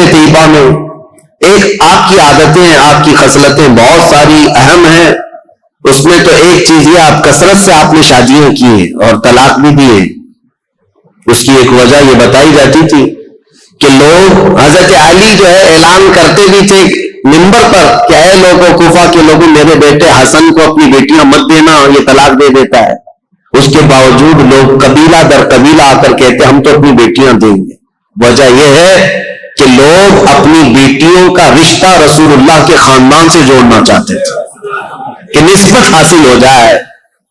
مدینہ طیبہ میں ایک آپ کی عادتیں، آپ کی خصلتیں بہت ساری اہم ہیں، اس میں تو ایک چیز یہ آپ کثرت سے آپ نے شادیاں کی ہیں اور طلاق بھی دیے۔ اس کی ایک وجہ یہ بتائی جاتی تھی کہ لوگ حضرت علی جو ہے اعلان کرتے بھی تھے منبر پر کہ اے لوگوں، کوفہ کے لوگوں، میرے بیٹے حسن کو اپنی بیٹیاں مت دینا، یہ طلاق دے دیتا ہے۔ اس کے باوجود لوگ قبیلہ در قبیلہ آ کر کہتے ہم تو اپنی بیٹیاں دیں گے۔ وجہ یہ ہے کہ لوگ اپنی بیٹیوں کا رشتہ رسول اللہ کے خاندان سے جوڑنا چاہتے تھے کہ نسبت حاصل ہو جائے،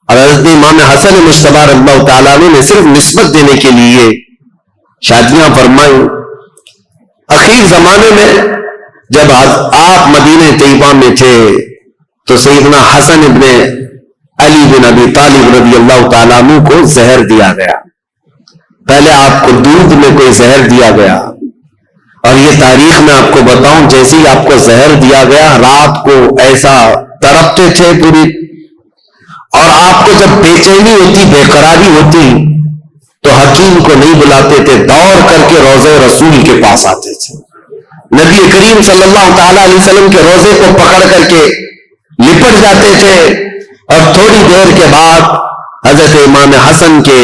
اور حضرت امام حسن مجتبی رضی اللہ تعالیٰ نے صرف نسبت دینے کے لیے شادیاں فرمائی۔ اخیر زمانے میں جب آپ مدینہ طیبہ میں تھے تو سیدنا حسن ابن علی بن ابی طالب رضی اللہ تعالیٰ عنہ کو زہر دیا گیا۔ پہلے آپ کو دودھ میں کوئی زہر دیا گیا، اور یہ تاریخ میں آپ کو بتاؤں، جیسے ہی آپ کو زہر دیا گیا رات کو ایسا تڑپتے تھے پوری، اور آپ کو جب بے چینی ہوتی، بے قراری ہوتی تو حکیم کو نہیں بلاتے تھے، دوڑ کر کے روضہ رسول کے پاس آتے تھے، نبی کریم صلی اللہ تعالی علیہ وسلم کے روضے کو پکڑ کر کے لپٹ جاتے تھے، اور تھوڑی دیر کے بعد حضرت امام حسن کے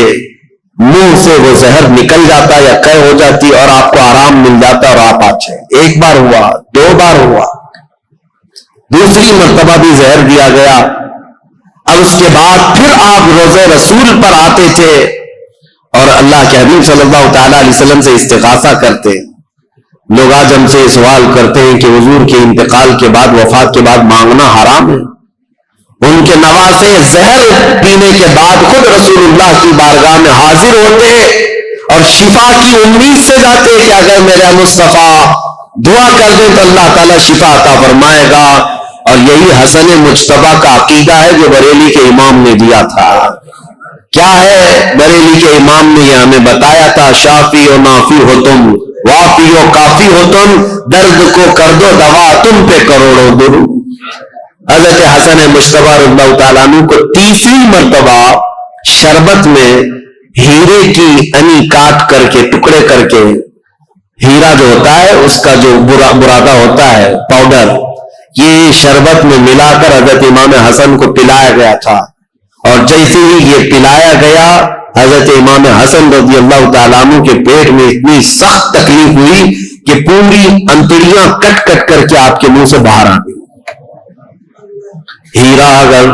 منہ سے وہ زہر نکل جاتا یا قے ہو جاتی اور آپ کو آرام مل جاتا اور آپ اچھے۔ ایک بار ہوا، دو بار ہوا، دوسری مرتبہ بھی زہر دیا گیا، اور اس کے بعد پھر آپ روضہ رسول پر آتے تھے اور اللہ کے حبیب صلی اللہ تعالیٰ علیہ وسلم سے استغاثہ کرتے۔ لوگ آج ہم سے سوال کرتے ہیں کہ حضور کے انتقال کے بعد، وفات کے بعد مانگنا حرام ہے؟ ان کے نواسے زہر پینے کے بعد خود رسول اللہ کی بارگاہ میں حاضر ہوتے اور شفا کی امید سے جاتے کہ اگر میرے مصطفیٰ دعا کر دیں تو اللہ تعالیٰ شفا عطا فرمائے گا۔ اور یہی حسن مجتبی کا عقیدہ ہے جو بریلی کے امام نے دیا تھا۔ کیا ہے بریلی کے امام نے یہ ہمیں بتایا تھا، شافی و نافی ہو تم، وافی و کافی ہو تم، درد کو کر دو دوا، تم پہ کروڑوں درود۔ حضرت حسن مجتبی رضی اللہ تعالیٰ عنہ کو تیسری مرتبہ شربت میں ہیرے کی انی کاٹ کر کے، ٹکڑے کر کے، ہیرا جو ہوتا ہے اس کا جو برادہ ہوتا ہے پاؤڈر، یہ شربت میں ملا کر حضرت امام حسن کو پلایا گیا تھا، اور جیسے ہی یہ پلایا گیا حضرت امام حسن رضی اللہ تعالیٰ عنہ کے پیٹ میں اتنی سخت تکلیف ہوئی کہ پوری انتڑیاں کٹ کٹ کر کے آپ کے منہ سے باہر آ گئی۔ ہیرا اگر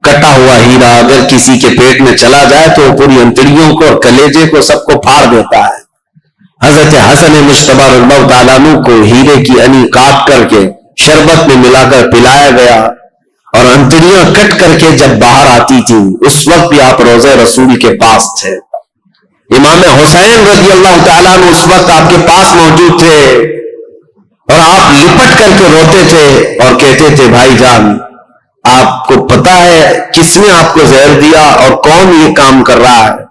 کٹا ہوا ہیرا اگر کسی کے پیٹ میں چلا جائے تو پوری انتڑیوں کو اور کلیجے کو سب کو پھاڑ دیتا ہے۔ حضرت حسن مجتبی رضی اللہ تعالیٰ عنہ کو ہیرے کی انی کاٹ کر کے شربت میں ملا کر پلایا گیا، اور انتڑیاں کٹ کر کے جب باہر آتی تھی اس وقت بھی آپ روضہ رسول کے پاس تھے۔ امام حسین رضی اللہ تعالیٰ عنہ اس وقت آپ کے پاس موجود تھے، اور آپ لپٹ کر کے روتے تھے اور کہتے تھے بھائی جان، آپ کو پتا ہے کس نے آپ کو زہر دیا اور کون یہ کام کر رہا ہے؟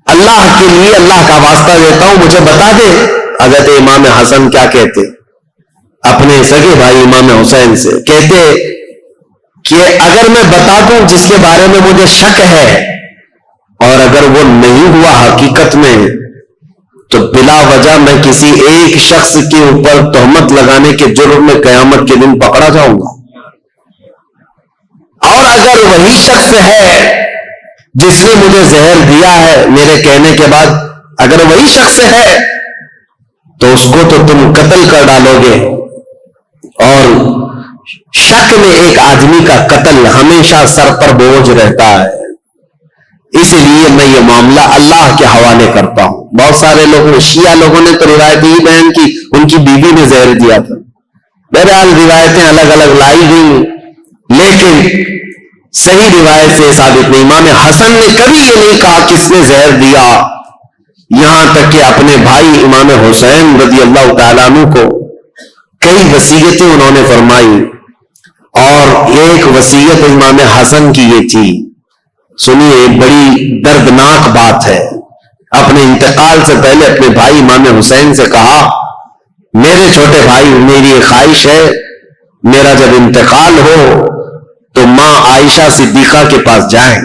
اللہ کے لیے اللہ کا واسطہ دیتا ہوں، مجھے بتا دے۔ حضرت امام حسن کیا کہتے اپنے سگے بھائی امام حسین سے؟ کہتے کہ اگر میں بتا دوں جس کے بارے میں مجھے شک ہے، اور اگر وہ نہیں ہوا حقیقت میں، تو بلا وجہ میں کسی ایک شخص کے اوپر تہمت لگانے کے جرم میں قیامت کے دن پکڑا جاؤں گا، اور اگر وہی شخص ہے جس نے مجھے زہر دیا ہے میرے کہنے کے بعد، اگر وہی شخص ہے تو اس کو تو تم قتل کر ڈالو گے، اور شک میں ایک آدمی کا قتل ہمیشہ سر پر بوجھ رہتا ہے، اس لیے میں یہ معاملہ اللہ کے حوالے کرتا ہوں۔ بہت سارے لوگوں، شیعہ لوگوں نے تو روایت یہ بیان کی ان کی بیوی نے زہر دیا تھا۔ بہرحال روایتیں الگ الگ لائی گئی، لیکن صحیح روایت سے ثابت نہیں۔ امام حسن نے کبھی یہ نہیں کہا کس نے زہر دیا، یہاں تک کہ اپنے بھائی امام حسین رضی اللہ تعالیٰ عنہ کو کئی وصیتیں انہوں نے فرمائی، اور ایک وصیت امام حسن کی یہ تھی، سنیے بڑی دردناک بات ہے۔ اپنے انتقال سے پہلے اپنے بھائی امام حسین سے کہا، میرے چھوٹے بھائی، میری ایک خواہش ہے، میرا جب انتقال ہو تو ماں عائشہ صدیقہ کے پاس جائیں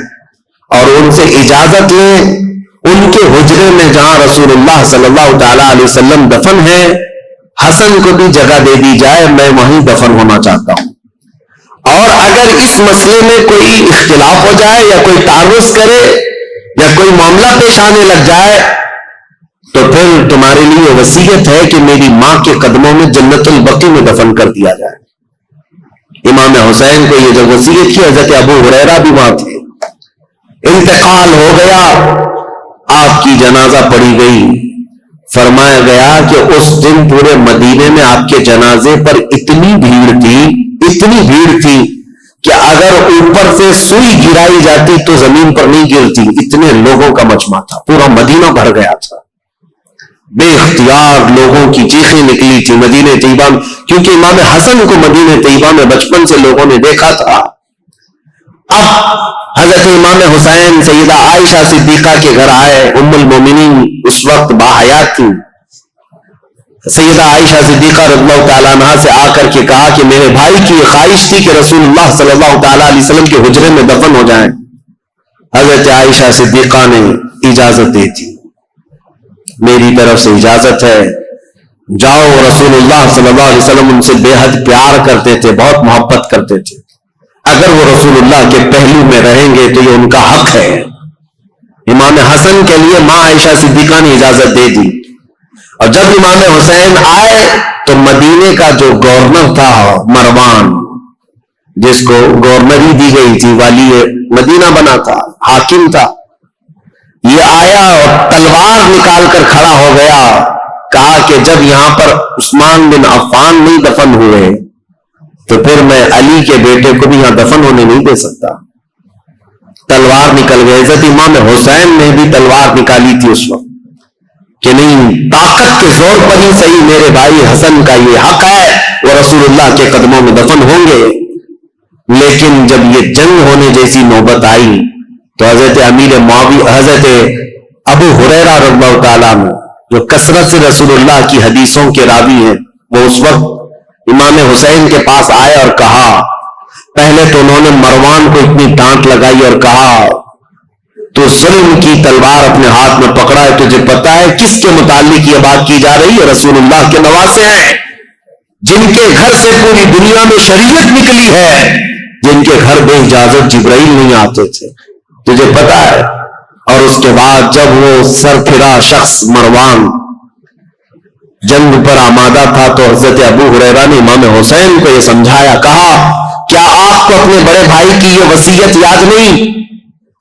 اور ان سے اجازت لیں ان کے حجرے میں جہاں رسول اللہ صلی اللہ تعالی علیہ وسلم دفن ہے حسن کو بھی جگہ دے دی جائے، میں وہیں دفن ہونا چاہتا ہوں۔ اور اگر اس مسئلے میں کوئی اختلاف ہو جائے یا کوئی تعرض کرے یا کوئی معاملہ پیش آنے لگ جائے تو پھر تمہارے لیے وصیت ہے کہ میری ماں کے قدموں میں جنت البقیع میں دفن کر دیا جائے۔ امام حسین کو یہ جب وصیت کی، حضرت ابو ہریرہ بھی وہاں تھے۔ انتقال ہو گیا، آپ کی جنازہ پڑھی گئی، فرمایا گیا کہ اس دن پورے مدینے میں آپ کے جنازے پر اتنی بھیڑ تھی کہ اگر اوپر سے سوئی گرائی جاتی تو زمین پر نہیں گرتی، اتنے لوگوں کا مجمع تھا، پورا مدینہ بھر گیا تھا۔ بے اختیار لوگوں کی چیخیں نکلی تھی مدینہ طیبہ میں، کیونکہ امام حسن کو مدینہ طیبہ میں بچپن سے لوگوں نے دیکھا تھا۔ اب حضرت امام حسین سیدہ عائشہ صدیقہ کے گھر آئے، ام المومنین اس وقت باحیات تھی۔ سیدہ عائشہ صدیقہ رضی اللہ تعالیٰ عنہ سے آ کر کے کہا کہ میرے بھائی کی یہ خواہش تھی کہ رسول اللہ صلی اللہ تعالیٰ علیہ وسلم کے حجرے میں دفن ہو جائیں۔ حضرت عائشہ صدیقہ نے اجازت دی تھی، میری طرف سے اجازت ہے، جاؤ۔ رسول اللہ صلی اللہ علیہ وسلم ان سے بے حد پیار کرتے تھے، بہت محبت کرتے تھے، اگر وہ رسول اللہ کے پہلو میں رہیں گے تو یہ ان کا حق ہے۔ امام حسن کے لیے ماں عائشہ صدیقہ نے اجازت دے دی، اور جب امام حسین آئے تو مدینے کا جو گورنر تھا مروان، جس کو گورنری دی گئی تھی، والی مدینہ بنا تھا، حاکم تھا، یہ آیا اور تلوار نکال کر کھڑا ہو گیا، کہا کہ جب یہاں پر عثمان بن عفان نہیں دفن ہوئے تو پھر میں علی کے بیٹے کو بھی یہاں دفن ہونے نہیں دے سکتا۔ تلوار نکل گئی۔ حضرت امام حسین نے بھی تلوار نکالی تھی اس وقت کہ نہیں، طاقت کے زور پر ہی صحیح میرے بھائی حسن کا یہ حق ہے، وہ رسول اللہ کے قدموں میں دفن ہوں گے۔ لیکن جب یہ جنگ ہونے جیسی نوبت آئی تو حضرت حضرت ابو ہریرہ رضی اللہ تعالیٰ عنہ، جو کثرت سے رسول اللہ کی حدیثوں کے راوی ہیں، وہ اس وقت امام حسین کے پاس آئے اور کہا، پہلے تو انہوں نے مروان کو اتنی ڈانٹ لگائی اور کہا تو ظلم کی تلوار اپنے ہاتھ میں پکڑا ہے، تجھے پتا ہے کس کے متعلق یہ بات کی جا رہی ہے؟ رسول اللہ کے نواسے ہیں، جن کے گھر سے پوری دنیا میں شریعت نکلی ہے، جن کے گھر بے اجازت جبرائیل نہیں آتے تھے، تجھے پتا ہے۔ اور اس کے بعد جب وہ سر پھرا شخص مروان جنگ پر آمادہ تھا تو حضرت ابو ہریرہ نے امام حسین کو یہ سمجھایا، کہا کیا آپ کو اپنے بڑے بھائی کی یہ وصیت یاد نہیں؟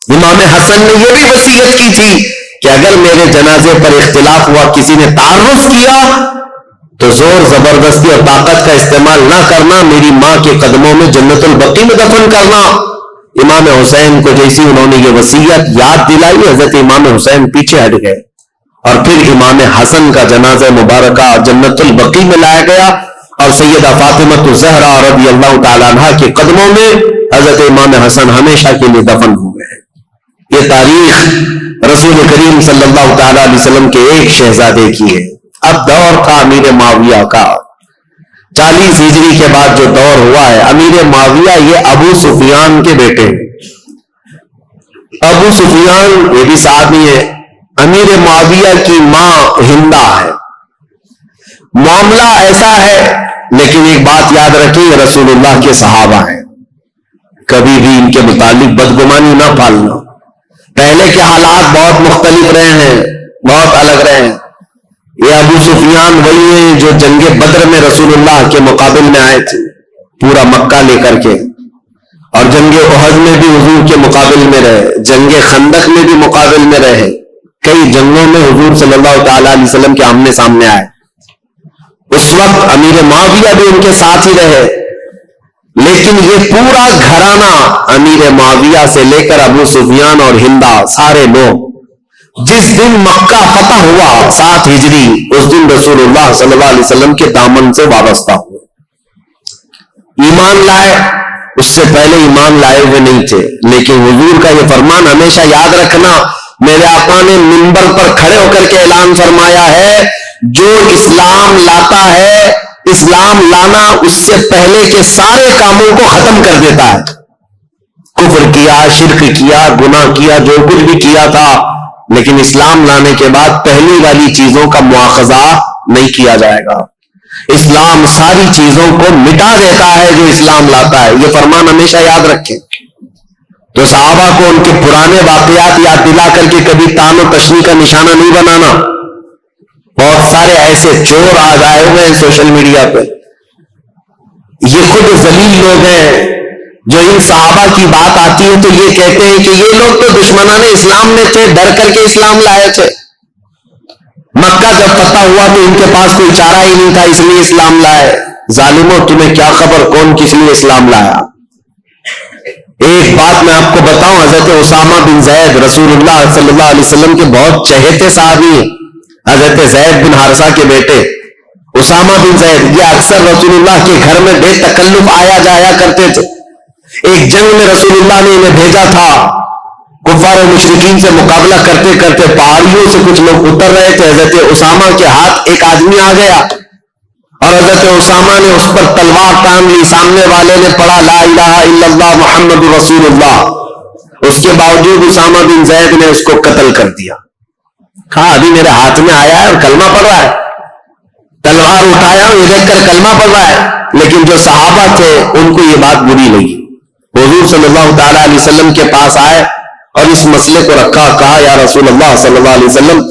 امام حسن نے یہ بھی وصیت کی تھی کہ اگر میرے جنازے پر اختلاف ہوا، کسی نے تعرض کیا تو زور زبردستی اور طاقت کا استعمال نہ کرنا، میری ماں کے قدموں میں جنت البقیع میں دفن کرنا۔ امام حسین کو جیسی انہوں نے یہ وصیت یاد دلائی، حضرت امام حسین پیچھے ہٹ گئے، اور پھر امام حسن کا جنازہ مبارکہ جنت البقیع میں لایا گیا، اور سیدہ فاطمہ الزہرا رضی اللہ تعالیٰ عنہا کے قدموں میں حضرت امام حسن ہمیشہ کے لیے دفن ہوئے ہیں۔ یہ تاریخ رسول کریم صلی اللہ تعالیٰ علیہ وسلم کے ایک شہزادے کی ہے۔ اب دور تھا امیر معاویہ کا، 40 ہجری کے بعد جو دور ہوا ہے، امیر معاویہ یہ ابو سفیان کے بیٹے، ابو سفیان یہ بھی صحابی ہے، امیر معاویہ کی ماں ہندہ ہے۔ معاملہ ایسا ہے، لیکن ایک بات یاد رکھیں، یہ رسول اللہ کے صحابہ ہیں، کبھی بھی ان کے متعلق بدگمانی نہ پالنا۔ پہلے کے حالات بہت مختلف رہے ہیں، بہت الگ رہے ہیں۔ یہ ابو سفیان وہی ہیں جو جنگ بدر میں رسول اللہ کے مقابل میں آئے تھے، پورا مکہ لے کر کے، اور جنگ احد میں بھی حضور کے مقابل میں رہے، جنگ خندق میں بھی مقابل میں رہے، کئی جنگوں میں حضور صلی اللہ تعالی علیہ وسلم کے آمنے سامنے آئے۔ اس وقت امیر معاویہ بھی ان کے ساتھ ہی رہے، لیکن یہ پورا گھرانہ امیر معاویہ سے لے کر ابو سفیان اور ہندہ سارے لوگ جس دن مکہ فتح ہوا 7 ہجری، اس دن رسول اللہ صلی اللہ علیہ وسلم کے دامن سے وابستہ ہوئے، ایمان لائے۔ اس سے پہلے ایمان لائے ہوئے نہیں تھے، لیکن حضور کا یہ فرمان ہمیشہ یاد رکھنا، میرے آقا نے منبر پر کھڑے ہو کر کے اعلان فرمایا ہے، جو اسلام لاتا ہے، اسلام لانا اس سے پہلے کے سارے کاموں کو ختم کر دیتا ہے۔ کفر کیا، شرک کیا، گناہ کیا، جو کچھ بھی کیا تھا، لیکن اسلام لانے کے بعد پہلی والی چیزوں کا مواخذہ نہیں کیا جائے گا۔ اسلام ساری چیزوں کو مٹا دیتا ہے جو اسلام لاتا ہے، یہ فرمان ہمیشہ یاد رکھیں۔ تو صحابہ کو ان کے پرانے واقعات یاد دلا کر کے کبھی تان و تشنی کا نشانہ نہیں بنانا۔ بہت سارے ایسے چور آج آئے ہوئے ہیں سوشل میڈیا پہ، یہ خود ذلیل لوگ ہیں، جو ان صحابہ کی بات آتی ہے تو یہ کہتے ہیں کہ یہ لوگ تو دشمنان اسلام میں تھے، ڈر کر کے اسلام لائے تھے، مکہ جب فتح ہوا تو ان کے پاس کوئی چارہ ہی نہیں تھا اس لیے اسلام لائے۔ ظالموں، تمہیں کیا خبر کون کس لیے اسلام لایا؟ ایک بات میں آپ کو بتاؤں، حضرت اسامہ بن زید رسول اللہ صلی اللہ علیہ وسلم کے بہت چہیتے صحابی ہیں، حضرت زید بن حارثہ کے بیٹے اسامہ بن زید، یہ اکثر رسول اللہ کے گھر میں بے تکلف آیا جایا کرتے تھے۔ ایک جنگ میں رسول اللہ نے انہیں بھیجا تھا، کفار و مشرکین سے مقابلہ کرتے کرتے پہاڑیوں سے کچھ لوگ اتر رہے تھے، حضرت اسامہ کے ہاتھ ایک آدمی آ گیا اور حضرت اسامہ نے اس پر تلوار تان لی، سامنے والے نے پڑھا لا الہ الا اللہ محمد رسول اللہ، اس کے باوجود اسامہ بن زید نے اس کو قتل کر دیا۔ کہا ابھی میرے ہاتھ میں آیا ہے اور کلمہ پڑھ رہا ہے، تلوار اٹھایا یہ دیکھ کر کلمہ پڑھ رہا ہے۔ لیکن جو صحابہ تھے ان کو یہ بات بری لگی، حضور صلی اللہ تعالی علیہ وسلم کے پاس آئے اور اس مسئلے کو رکھا، کہا یا رسول اللہ صلی اللہ علیہ وسلم،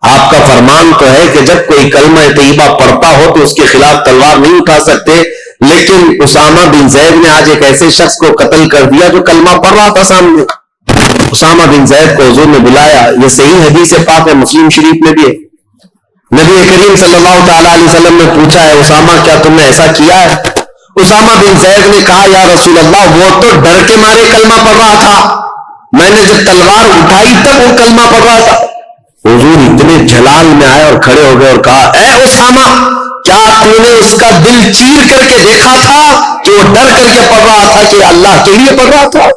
آپ کا فرمان تو ہے کہ جب کوئی کلمہ طیبہ پڑھتا ہو تو اس کے خلاف تلوار نہیں اٹھا سکتے، لیکن اسامہ بن زید نے آج ایک ایسے شخص کو قتل کر دیا جو کلمہ پڑھ رہا تھا سامنے۔ اسامہ بن زید کو حضور نے بلایا، یہ صحیح حدیث پاک ہے، مسلم شریف میں بھی ہے۔ نبی کریم صلی اللہ تعالی علیہ وسلم نے پوچھا ہے اسامہ کیا تم نے ایسا کیا ہے؟ اسامہ بن زید نے کہا یا رسول اللہ وہ تو ڈر کے مارے کلمہ پڑھ رہا تھا، میں نے جب تلوار اٹھائی تب وہ کلمہ پڑھ رہا تھا۔ حضور اتنے جلال میں آئے اور کھڑے ہو گئے اور کہا اے اسامہ کیا تو نے اس کا دل چیر کر کے دیکھا تھا کہ وہ ڈر کر کے پڑھ رہا تھا کہ اللہ کے لیے پڑھ رہا تھا؟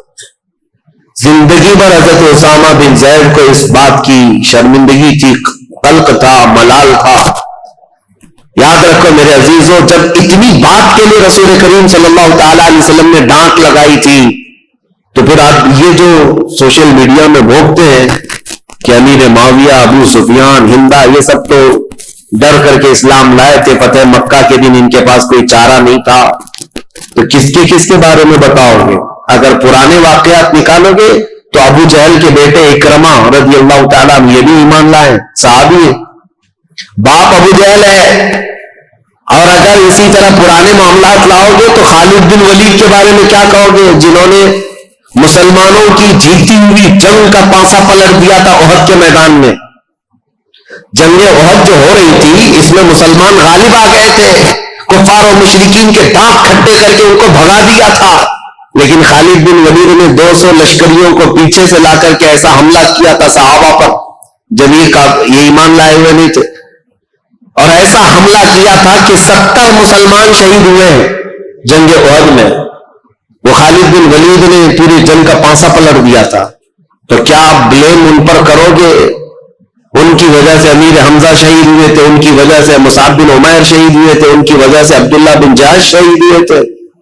زندگی بھر حضرت اسامہ بن زید کو اس بات کی شرمندگی تھی، قلق تھا، ملال تھا۔ یاد رکھو میرے عزیزوں، جب اتنی بات کے لیے رسول کریم صلی اللہ تعالی علیہ وسلم نے ڈانٹ لگائی تھی تو پھر آپ یہ جو سوشل میڈیا میں بھوگتے ہیں کہ امیر معاویہ، ابو سفیان، ہندا، یہ سب تو ڈر کر کے اسلام لائے تھے، فتح مکہ کے دن ان کے پاس کوئی چارہ نہیں تھا، تو کس کے بارے میں بتاؤ گے؟ اگر پرانے واقعات نکالو گے تو ابو جہل کے بیٹے اکرمہ رضی اللہ تعالیٰ یہ بھی ایمان لائے، صحابی ہیں، باپ ابو جہل ہے۔ اور اگر اسی طرح پرانے معاملات لاؤ گے تو خالد بن ولید کے بارے میں کیا کہو گے، جنہوں نے مسلمانوں کی جیتی ہوئی جنگ کا پانسا پلٹ دیا تھا احد کے میدان میں۔ جنگ احد جو ہو رہی تھی اس میں مسلمان غالب آ گئے تھے، کفار و مشرکین کے دانت کھٹے کر کے ان کو بھگا دیا تھا، لیکن خالد بن ولید نے 200 لشکریوں کو پیچھے سے لا کر کے ایسا حملہ کیا تھا صحابہ پر، جب یہ ایمان لائے ہوئے نہیں تھے، اور ایسا حملہ کیا تھا کہ 70 مسلمان شہید ہوئے ہیں جنگ احد میں۔ وہ خالد بن ولید نے پوری جنگ کا پانسا پلٹ دیا تھا، تو کیا آپ بلیم ان پر کرو گے؟ ان کی وجہ سے امیر حمزہ شہید ہوئے تھے، ان کی وجہ سے مصعب بن عمیر شہید ہوئے تھے، ان کی وجہ سے عبداللہ بن جہش شہید ہوئے تھے،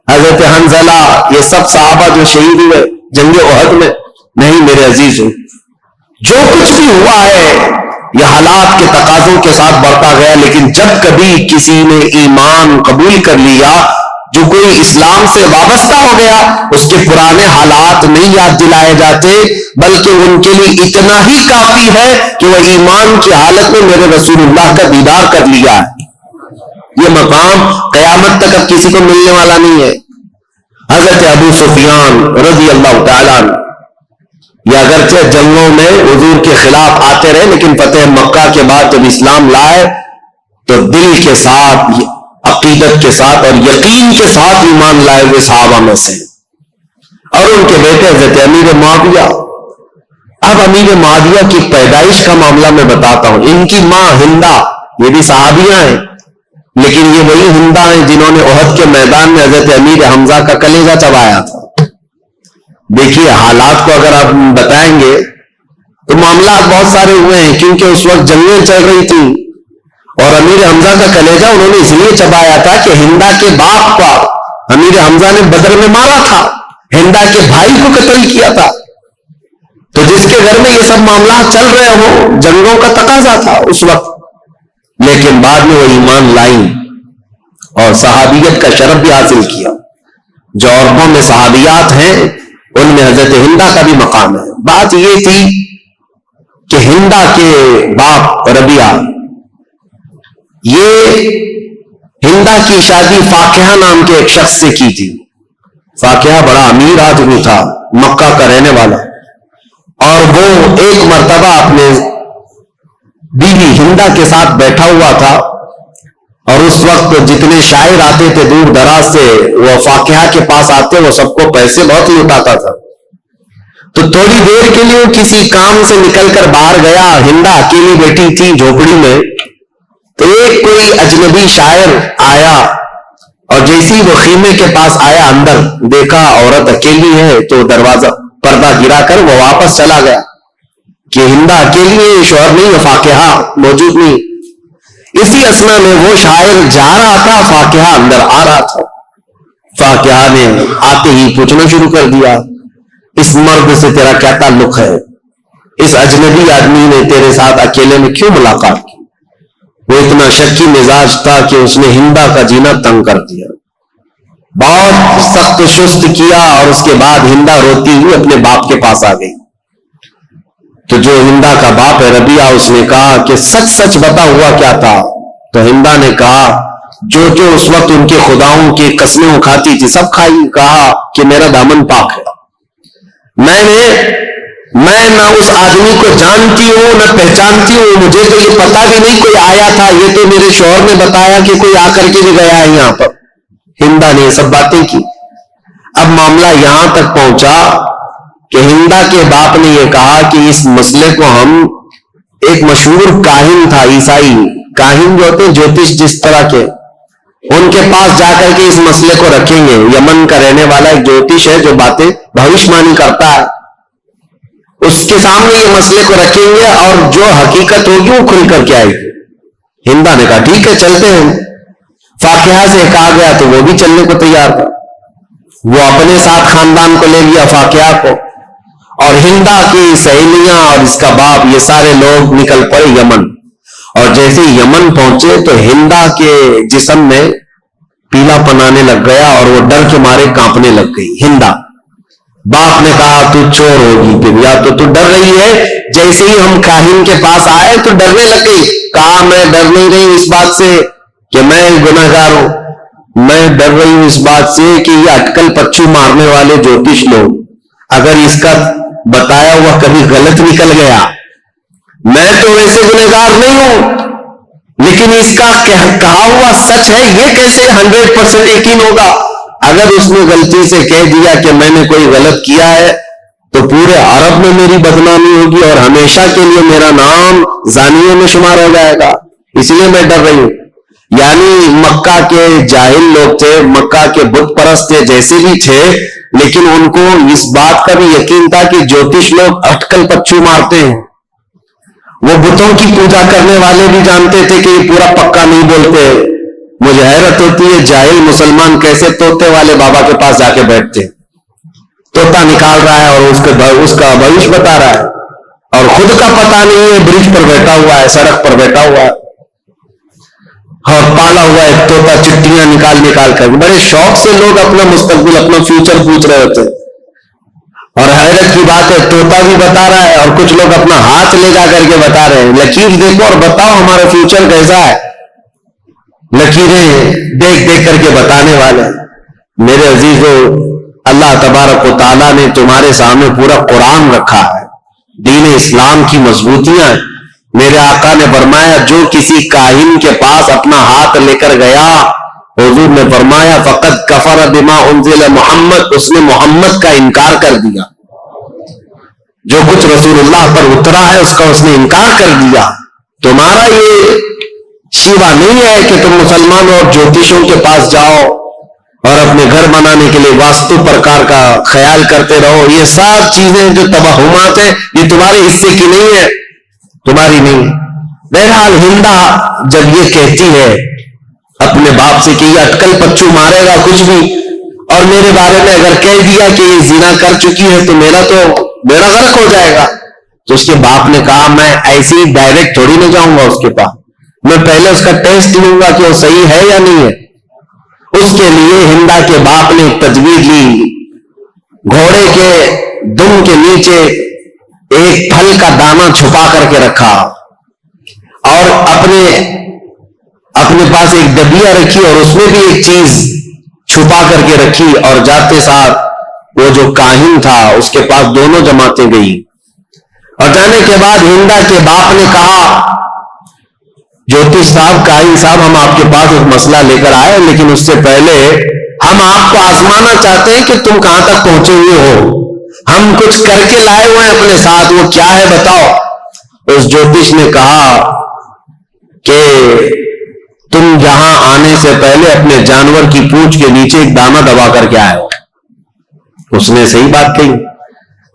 حضرت حنظلہ، یہ سب صحابہ جو شہید ہوئے جنگ احد میں۔ نہیں میرے عزیزوں، جو کچھ بھی ہوا ہے یہ حالات کے تقاضوں کے ساتھ بڑھتا گیا، لیکن جب کبھی کسی نے ایمان قبول کر لیا، جو کوئی اسلام سے وابستہ ہو گیا، اس کے پرانے حالات نہیں یاد دلائے جاتے، بلکہ ان کے لیے اتنا ہی کافی ہے کہ وہ ایمان کی حالت میں میرے رسول اللہ کا دیدار کر لیا ہے۔ یہ مقام قیامت تک اب کسی کو ملنے والا نہیں ہے۔ حضرت ابو سفیان رضی اللہ تعالیٰ عنہ یہ اگرچہ جنگوں میں حضور کے خلاف آتے رہے، لیکن فتح مکہ کے بعد جب اسلام لائے تو دل کے ساتھ، عقیدت کے ساتھ اور یقین کے ساتھ ایمان لائے ہوئے صحابہ میں سے، اور ان کے بیٹے حضرت امیر معاویہ۔ اب امیر معاویہ کی پیدائش کا معاملہ میں بتاتا ہوں۔ ان کی ماں ہندا، یہ بھی صحابیہ ہیں، لیکن یہ وہی ہندا ہیں جنہوں نے احد کے میدان میں حضرت امیر حمزہ کا کلیجہ چبایا تھا۔ دیکھیے حالات کو اگر آپ بتائیں گے تو معاملات بہت سارے ہوئے ہیں، کیونکہ اس وقت جنگیں چل رہی تھی، اور امیر حمزہ کا کلیجہ انہوں نے اس لیے چبایا تھا کہ ہندا کے باپ کا امیر حمزہ نے بدر میں مارا تھا، ہندا کے بھائی کو قتل کیا تھا، تو جس کے گھر میں یہ سب معاملات چل رہے ہوں، جنگوں کا تقاضا تھا اس وقت، لیکن بعد میں وہ ایمان لائیں۔ اور صحابیت کا شرف بھی حاصل کیا. جو عورتوں میں صحابیات ہیں ان میں حضرت ہندا کا بھی مقام ہے. بات یہ تھی کہ ہندا کے باپ ربیعہ، یہ ہندا کی شادی فاقیہ نام کے ایک شخص سے کی تھی. فاقیہ بڑا امیر آدمی تھا، مکہ کا رہنے والا، اور وہ ایک مرتبہ اپنے بیوی ہندا کے ساتھ بیٹھا ہوا تھا، اور اس وقت جتنے شاعر آتے تھے دور دراز سے وہ فاقیہ کے پاس آتے، وہ سب کو پیسے بہت لوٹاتا تھا. تو تھوڑی دیر کے لیے کسی کام سے نکل کر باہر گیا. ہندا اکیلی بیٹھی تھی جھوپڑی میں. تو ایک کوئی اجنبی شاعر آیا اور جیسی وہ خیمے کے پاس آیا، اندر دیکھا عورت اکیلی ہے، تو دروازہ پردہ گرا کر وہ واپس چلا گیا کہ ہندا اکیلی ہے، شوہر نہیں ہے، فاقیہ موجود نہیں. اسی اسنا میں وہ شاعر جا رہا تھا، فاقیہ اندر آ رہا تھا. فاقیہ نے آتے ہی پوچھنا شروع کر دیا، اس مرد سے تیرا کیا تعلق ہے؟ اس اجنبی آدمی نے تیرے ساتھ اکیلے میں کیوں ملاقات کی؟ وہ اتنا شکی مزاج تھا کہ اس نے ہندا کا جینا تنگ کر دیا، بہت سخت شست کیا، اور اس کے بعد ہندا روتی ہوئی اپنے باپ کے پاس آ گئی. تو جو ہندا کا باپ ہے ربیعہ، اس نے کہا کہ سچ سچ بتا ہوا کیا تھا؟ تو ہندا نے کہا جو اس وقت ان کے خداؤں کی قسمیں کھاتی تھی سب کھائی. کہا کہ میرا دامن پاک ہے، میں نہ اس آدمی کو جانتی ہوں نہ پہچانتی ہوں، مجھے تو یہ پتا بھی نہیں کوئی آیا تھا، یہ تو میرے شوہر نے بتایا کہ کوئی آ کر کے بھی گیا ہے یہاں پر. ہندا نے یہ سب باتیں کی. اب معاملہ یہاں تک پہنچا کہ ہندا کے باپ نے یہ کہا کہ اس مسئلے کو ہم، ایک مشہور کاہن تھا، عیسائی کاہن جو ہوتے ہیں جوتش جس طرح کے، ان کے پاس جا کر کے اس مسئلے کو رکھیں گے. یمن کا رہنے والا ایک جوتش ہے جو باتیں بھوشمانی کرتا ہے، اس کے سامنے یہ مسئلے کو رکھیں گے اور جو حقیقت ہوگی وہ کھل کر کے آئے گی. ہندا نے کہا ٹھیک ہے چلتے ہیں. فاقیہ سے کہا گیا تو وہ بھی چلنے کو تیار تھا. وہ اپنے ساتھ خاندان کو لے لیا فاقیہ کو، اور ہندا کی سہیلیاں اور اس کا باپ یہ سارے لوگ نکل پڑے یمن. اور جیسے یمن پہنچے تو ہندا کے جسم میں پیلا پنانے لگ گیا اور وہ ڈر کے مارے کانپنے لگ گئی. ہندا باپ نے کہا تو چور ہوگی پھر، یا تو ڈر رہی ہے. جیسے ہی ہم کاہن کے پاس آئے تو ڈرنے لگ گئی. کہا میں ڈر نہیں رہی اس بات سے کہ میں گناہگار ہوں، میں ڈر رہی ہوں اس بات سے کہ یہ اٹکل پچو مارنے والے جوتش لوگ، اگر اس کا بتایا ہوا کبھی غلط نکل گیا، میں تو ویسے گنہگار نہیں ہوں لیکن اس کا کہا ہوا سچ ہے، یہ کیسے 100% یقین ہوگا؟ اگر اس نے غلطی سے کہہ دیا کہ میں نے کوئی غلط کیا ہے تو پورے عرب میں میری بدنامی ہوگی اور ہمیشہ کے لیے میرا نام زانیوں میں شمار ہو جائے گا. اس لیے میں ڈر رہی ہوں. یعنی مکہ کے جاہل لوگ تھے، مکہ کے بت پرست تھے، جیسے بھی تھے، لیکن ان کو اس بات کا بھی یقین تھا کہ جوتش لوگ اٹکل پچو مارتے ہیں. وہ بتوں کی پوجا کرنے والے بھی جانتے تھے کہ یہ پورا پکا نہیں بولتے. مجھے حیرت ہوتی ہے جاہل مسلمان کیسے طوطے والے بابا کے پاس جا کے بیٹھتے، طوطا نکال رہا ہے اور اس کا بھوش بتا رہا ہے، اور خود کا پتہ نہیں ہے، برج پر بیٹھا ہوا ہے، سڑک پر بیٹھا ہوا ہے، اور پالا ہوا ہے طوطا چٹیاں نکال کر. بڑے شوق سے لوگ اپنا مستقبل، اپنا فیوچر پوچھ رہے ہوتے. اور حیرت کی بات ہے طوطا بھی بتا رہا ہے اور کچھ لوگ اپنا ہاتھ لے جا کر کے بتا رہے ہیں، لکیر دیکھو اور بتاؤ ہمارا فیوچر کیسا ہے. لکیریں دیکھ کر کے بتانے والے. میرے عزیزو، اللہ تبارک و تعالیٰ نے تمہارے سامنے پورا قرآن رکھا ہے، دین اسلام کی مضبوطیاں. میرے آقا نے فرمایا جو کسی کاہن کے پاس اپنا ہاتھ لے کر گیا، حضور نے فرمایا فقط کفر بما انزل محمد، اس نے محمد کا انکار کر دیا. جو کچھ رسول اللہ پر اترا ہے اس کا اس نے انکار کر دیا. تمہارا یہ شیوا نہیں ہے کہ تم مسلمانوں اور جوتشوں کے پاس جاؤ اور اپنے گھر بنانے کے لیے واسطو پرکار کا خیال کرتے رہو. یہ سب چیزیں جو توہمات ہیں یہ تمہارے حصے کی نہیں ہے، تمہاری نہیں. بہرحال ہندا جب یہ کہتی ہے اپنے باپ سے کہ یہ اٹکل پچو مارے گا کچھ بھی، اور میرے بارے میں اگر کہہ دیا کہ یہ زنا کر چکی ہے تو میرا غرق ہو جائے گا. تو اس کے باپ نے کہا میں ایسے ہی ڈائریکٹ تھوڑی نہ جاؤں گا اس کے پاس، میں پہلے اس کا ٹیسٹ لوں گا کہ وہ صحیح ہے یا نہیں ہے. اس کے لیے ہندا کے باپ نے ایک تجویز لی. گھوڑے کے دم کے نیچے ایک پھل کا دانہ چھپا کر کے رکھا اور اپنے پاس ایک ڈبیا رکھی اور اس میں بھی ایک چیز چھپا کر کے رکھی, اور جاتے ساتھ وہ جو کاہن تھا اس کے پاس دونوں جماعتیں گئی. اور جانے کے بعد ہندا کے باپ نے کہا, جوتش صاحب, کاہن صاحب, ہم آپ کے پاس ایک مسئلہ لے کر آئے, لیکن اس سے پہلے ہم آپ کو آزمانا چاہتے ہیں کہ تم کہاں تک پہنچے ہوئے ہو. ہم کچھ کر کے لائے ہوئے ہیں اپنے ساتھ, وہ کیا ہے بتاؤ. اس جوتش نے کہا کہ تم یہاں آنے سے پہلے اپنے جانور کی پونچھ کے نیچے ایک دانہ دبا کر کے آئے ہو. اس نے صحیح بات کہی.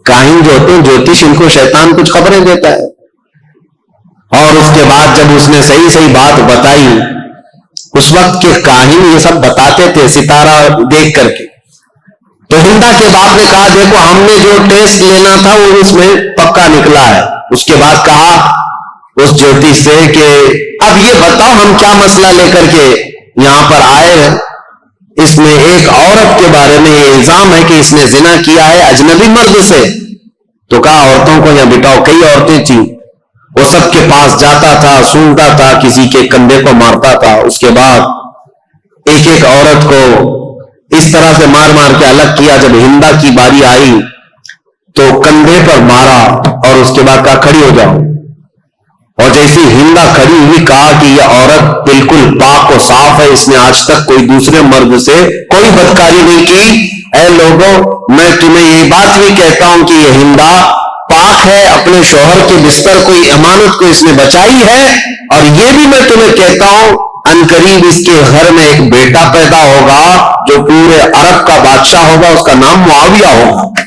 کاہن جو ہوتے ہیں جوتش, ان کو شیطان کچھ خبریں دیتا ہے. اور اس کے بعد جب اس نے صحیح صحیح بات بتائی, اس وقت کے کاہن یہ سب بتاتے تھے ستارہ دیکھ کر کے, تو ہندا کے باپ نے کہا دیکھو ہم نے جو ٹیسٹ لینا تھا وہ اس میں پکا نکلا ہے. اس کے بعد کہا اس جوتش سے کہ اب یہ بتاؤ ہم کیا مسئلہ لے کر کے یہاں پر آئے ہیں. اس میں ایک عورت کے بارے میں یہ الزام ہے کہ اس نے زنا کیا ہے اجنبی مرد سے. تو کہا عورتوں کو یہاں بٹھاؤ. کئی عورتیں تھیں, وہ سب کے پاس جاتا تھا, سونتا تھا, کسی کے کندھے کو مارتا تھا. اس کے بعد ایک ایک عورت کو اس طرح سے مار مار کے الگ کیا. جب ہندا کی باری آئی تو کندھے پر مارا اور اس کے بعد کہا کھڑی ہو جاؤ. اور جیسی ہندا کھڑی ہوئی کہا کہ یہ عورت بالکل پاک و صاف ہے, اس نے آج تک کوئی دوسرے مرد سے کوئی بدکاری نہیں کی. اے لوگوں, میں تمہیں یہ بات بھی کہتا ہوں کہ یہ ہندا پاک ہے, اپنے شوہر کے بستر کو, امانت کو اس نے بچائی ہے. اور یہ بھی میں تمہیں کہتا ہوں عنقریب اس کے گھر میں ایک بیٹا پیدا ہوگا جو پورے عرب کا بادشاہ ہوگا, اس کا نام معاویہ ہوگا.